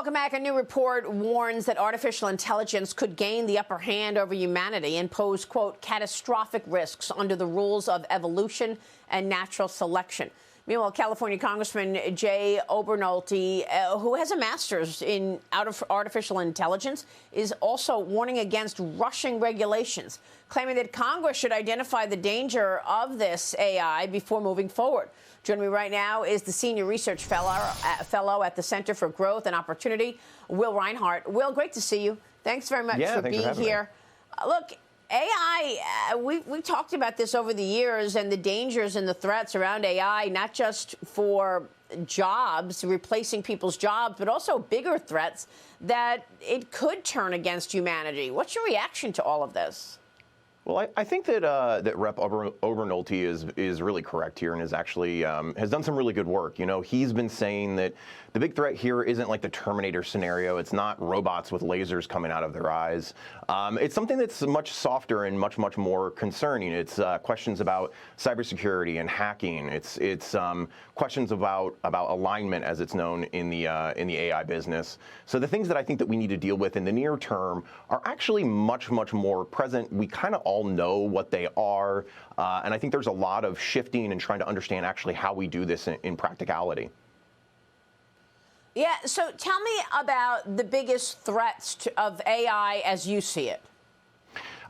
Welcome back. A new report warns that artificial intelligence could gain the upper hand over humanity and pose, quote, catastrophic risks under the rules of evolution and natural selection. Meanwhile, California Congressman Jay Obernolte, who has a master's in artificial intelligence, is also warning against rushing regulations, claiming that Congress should identify the danger of this AI before moving forward. Joining me right now is the senior research fellow at the Center for Growth and Opportunity, Will Rinehart. Will, great to see you. Thanks very much for being here. Look, AI, we've talked about this over the years and the dangers and the threats around AI, not just for jobs, replacing people's jobs, but also bigger threats that it could turn against humanity. What's your reaction to all of this? Well, I think that that Rep. Obernolte is really correct here and is actually has done some really good work. You know, he's been saying that the big threat here isn't like the Terminator scenario. It's not robots with lasers coming out of their eyes. It's something that's much softer and much more concerning. It's questions about cybersecurity and hacking. It's questions about alignment, as it's known in the AI business. So the things that I think that we need to deal with in the near term are actually much more present. We kind of all know what they are, and I think there's a lot of shifting and trying to understand actually how we do this in practicality. Yeah, so tell me about the biggest threats of AI as you see it.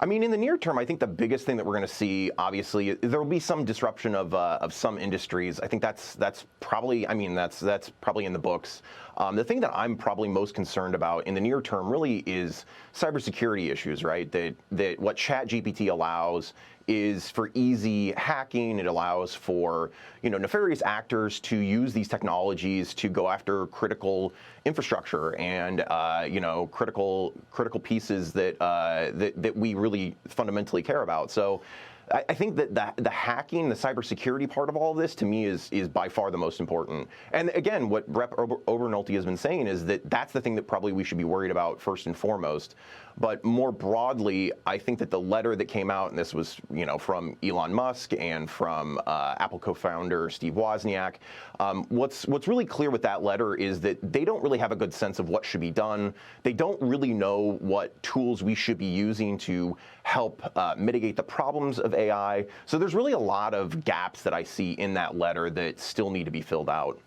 I mean, in the near term, I think the biggest thing that we're going to see, obviously, there will be some disruption of some industries. I think that's probably, I mean, that's probably in the books. The thing that I'm probably most concerned about in the near term really is cybersecurity issues, right? That what ChatGPT allows is for easy hacking. It allows for, you know, nefarious actors to use these technologies to go after critical infrastructure and you know, critical pieces that we really fundamentally care about. So I think that the hacking, the cybersecurity part of all of this, to me, is by far the most important. And again, what Rep. Obernolte has been saying is that that's the thing that probably we should be worried about first and foremost. But more broadly, I think that the letter that came out, and this was, you know, from Elon Musk and from Apple co-founder Steve Wozniak, what's really clear with that letter is that they don't really have a good sense of what should be done. They don't really know what tools we should be using to help mitigate the problems of AI. So there's really a lot of gaps that I see in that letter that still need to be filled out.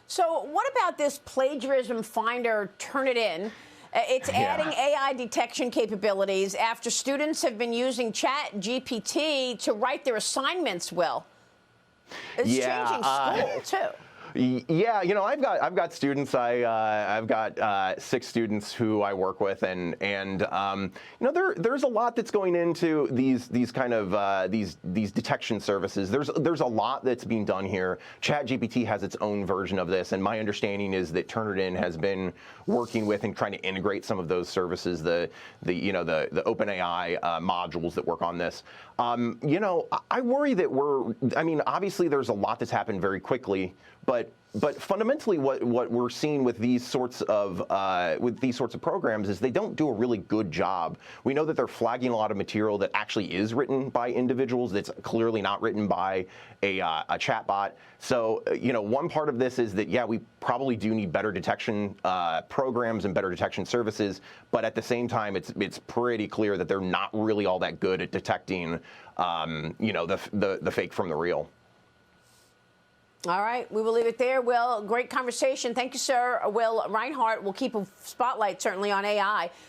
So what about this plagiarism finder, Turnitin? It's adding AI detection capabilities after students have been using ChatGPT to write their assignments, Will. It's changing school, too. Yeah, you know, I've got students. I've got 6 students who I work with, and you know, there's a lot that's going into these kind of these detection services. There's a lot that's being done here. ChatGPT has its own version of this, and my understanding is that Turnitin has been working with and trying to integrate some of those services, the OpenAI modules that work on this. You know, I worry that I mean, obviously there's a lot that's happened very quickly, but fundamentally, what we're seeing with these sorts of programs is they don't do a really good job. We know that they're flagging a lot of material that actually is written by individuals that's clearly not written by a chatbot. So, you know, one part of this is that, yeah, we probably do need better detection programs and better detection services, but at the same time, it's pretty clear that they're not really all that good at detecting, you know, the fake from the real. All right, we will leave it there. Will, great conversation. Thank you, sir. Will Rinehart will keep a spotlight, certainly, on AI